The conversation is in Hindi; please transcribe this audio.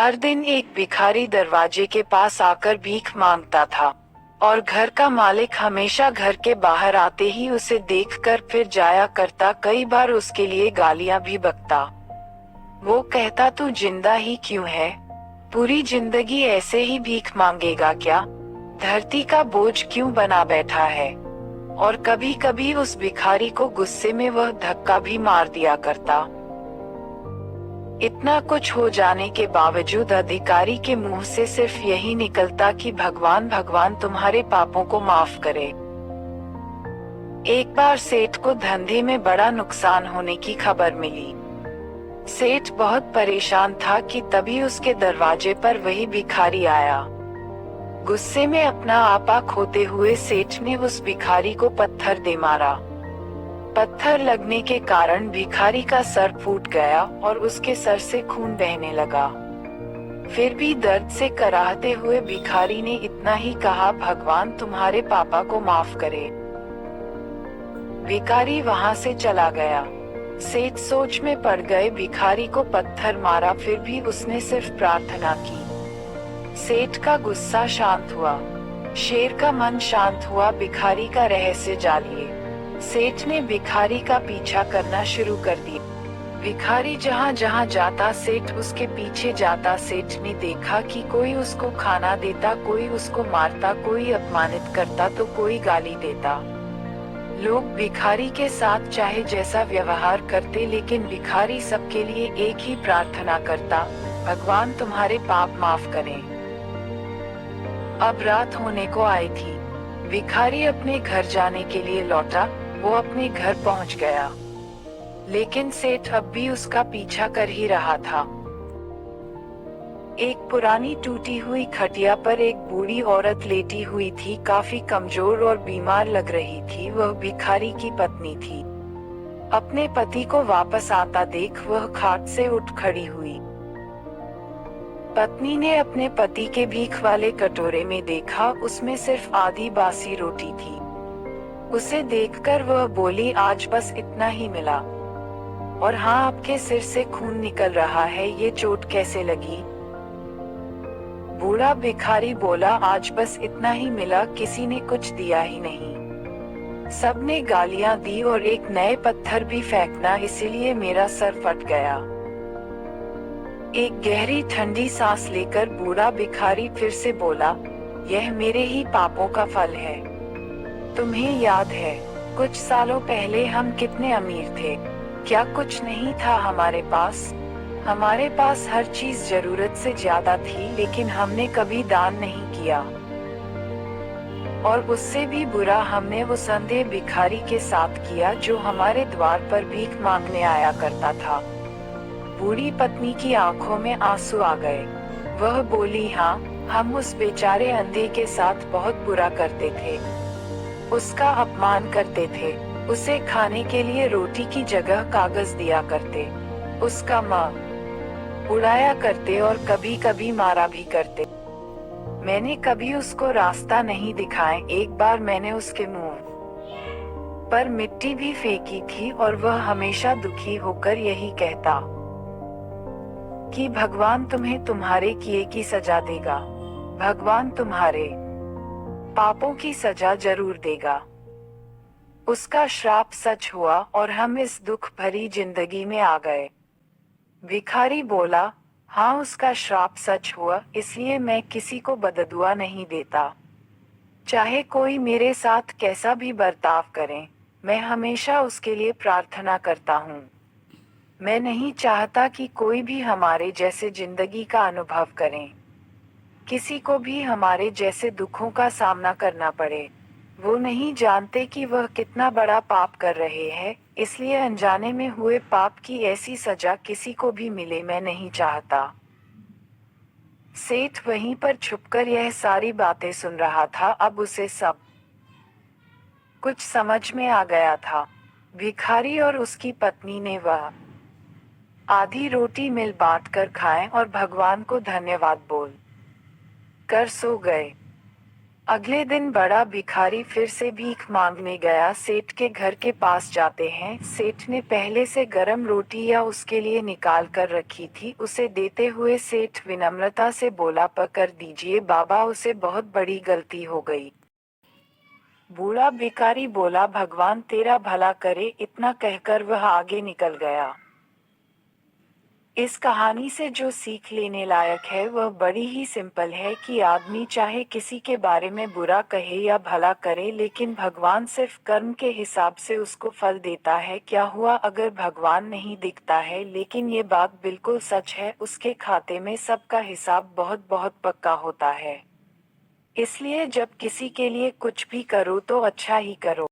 हर दिन एक भिखारी दरवाजे के पास आकर भीख मांगता था और घर का मालिक हमेशा घर के बाहर आते ही उसे देखकर फिर जाया करता। कई बार उसके लिए गालियां भी बकता। वो कहता, तू जिंदा ही क्यों है? पूरी जिंदगी ऐसे ही भीख मांगेगा क्या? धरती का बोझ क्यों बना बैठा है? और कभी कभी उस भिखारी को गुस्से में वह धक्का भी मार दिया करता। इतना कुछ हो जाने के बावजूद अधिकारी के मुंह से सिर्फ यही निकलता कि भगवान भगवान तुम्हारे पापों को माफ करे। एक बार सेठ को धंधे में बड़ा नुकसान होने की खबर मिली। सेठ बहुत परेशान था कि तभी उसके दरवाजे पर वही भिखारी आया। गुस्से में अपना आपा खोते हुए सेठ ने उस भिखारी को पत्थर दे मारा। पत्थर लगने के कारण भिखारी का सर फूट गया और उसके सर से खून बहने लगा। फिर भी दर्द से कराहते हुए भिखारी ने इतना ही कहा, भगवान तुम्हारे पापा को माफ करे। भिखारी वहां से चला गया। सेठ सोच में पड़ गए, भिखारी को पत्थर मारा फिर भी उसने सिर्फ प्रार्थना की। सेठ का गुस्सा शांत हुआ, शेर का मन शांत हुआ। भिखारी का रहस्य जानिए। सेठ ने भिखारी का पीछा करना शुरू कर दिया। भिखारी जहाँ जहाँ जाता सेठ उसके पीछे जाता। सेठ ने देखा कि कोई उसको खाना देता, कोई उसको मारता, कोई अपमानित करता तो कोई गाली देता। लोग भिखारी के साथ चाहे जैसा व्यवहार करते, लेकिन भिखारी सबके लिए एक ही प्रार्थना करता, भगवान तुम्हारे पाप माफ करें। अब रात होने को आई थी। भिखारी अपने घर जाने के लिए लौटा। वो अपने घर पहुंच गया, लेकिन सेठ अब भी उसका पीछा कर ही रहा था। एक पुरानी टूटी हुई खटिया पर एक बूढ़ी औरत लेटी हुई थी, काफी कमजोर और बीमार लग रही थी। वह भिखारी की पत्नी थी। अपने पति को वापस आता देख वह खाट से उठ खड़ी हुई। पत्नी ने अपने पति के भीख वाले कटोरे में देखा, उसमें सिर्फ आधी बासी रोटी थी। उसे देखकर वह बोली, आज बस इतना ही मिला। और हाँ, आपके सिर से खून निकल रहा है, ये चोट कैसे लगी? बूढ़ा भिखारी बोला, आज बस इतना ही मिला, किसी ने कुछ दिया ही नहीं। सबने गालियां दी और एक नए पत्थर भी फेंकना, इसीलिए मेरा सर फट गया। एक गहरी ठंडी सांस लेकर बूढ़ा भिखारी फिर से बोला, यह मेरे ही पापों का फल है। तुम्हें याद है, कुछ सालों पहले हम कितने अमीर थे? क्या कुछ नहीं था हमारे पास? हमारे पास हर चीज जरूरत से ज्यादा थी, लेकिन हमने कभी दान नहीं किया। और उससे भी बुरा हमने उस अंधे भिखारी के साथ किया जो हमारे द्वार पर भीख मांगने आया करता था। बूढ़ी पत्नी की आंखों में आंसू आ गए। वह बोली, हाँ, हम उस बेचारे अंधे के साथ बहुत बुरा करते थे। उसका अपमान करते थे, उसे खाने के लिए रोटी की जगह कागज दिया करते, उसका माँ उड़ाया करते और कभी कभी मारा भी करते। मैंने कभी उसको रास्ता नहीं दिखाया। एक बार मैंने उसके मुंह पर मिट्टी भी फेंकी थी और वह हमेशा दुखी होकर यही कहता कि भगवान तुम्हें तुम्हारे किए की सजा देगा, भगवान तुम्हारे पापों की सजा जरूर देगा। उसका श्राप सच हुआ और हम इस दुख भरी जिंदगी में आ गए। भिखारी बोला, हाँ, उसका श्राप सच हुआ, इसलिए मैं किसी को बददुआ नहीं देता। चाहे कोई मेरे साथ कैसा भी बर्ताव करे, मैं हमेशा उसके लिए प्रार्थना करता हूँ। मैं नहीं चाहता कि कोई भी हमारे जैसे जिंदगी का अनुभव करे, किसी को भी हमारे जैसे दुखों का सामना करना पड़े। वो नहीं जानते कि वह कितना बड़ा पाप कर रहे हैं, इसलिए अनजाने में हुए पाप की ऐसी सजा किसी को भी मिले, मैं नहीं चाहता। सेठ वहीं पर छुपकर यह सारी बातें सुन रहा था। अब उसे सब कुछ समझ में आ गया था। भिखारी और उसकी पत्नी ने वह आधी रोटी मिल बांट कर खाएं और भगवान को धन्यवाद बोल कर सो गए। अगले दिन बड़ा भिखारी फिर से भीख मांगने गया। सेठ के घर के पास जाते हैं। सेठ ने पहले से गरम रोटी या उसके लिए निकाल कर रखी थी। उसे देते हुए सेठ विनम्रता से बोला, पकड़ दीजिए बाबा, उसे बहुत बड़ी गलती हो गई। बूढ़ा भिखारी बोला, भगवान तेरा भला करे। इतना कहकर वह आगे निकल गया। इस कहानी से जो सीख लेने लायक है वह बड़ी ही सिंपल है कि आदमी चाहे किसी के बारे में बुरा कहे या भला करे, लेकिन भगवान सिर्फ कर्म के हिसाब से उसको फल देता है। क्या हुआ अगर भगवान नहीं दिखता है, लेकिन ये बात बिल्कुल सच है, उसके खाते में सबका हिसाब बहुत बहुत पक्का होता है। इसलिए जब किसी के लिए कुछ भी करो तो अच्छा ही करो।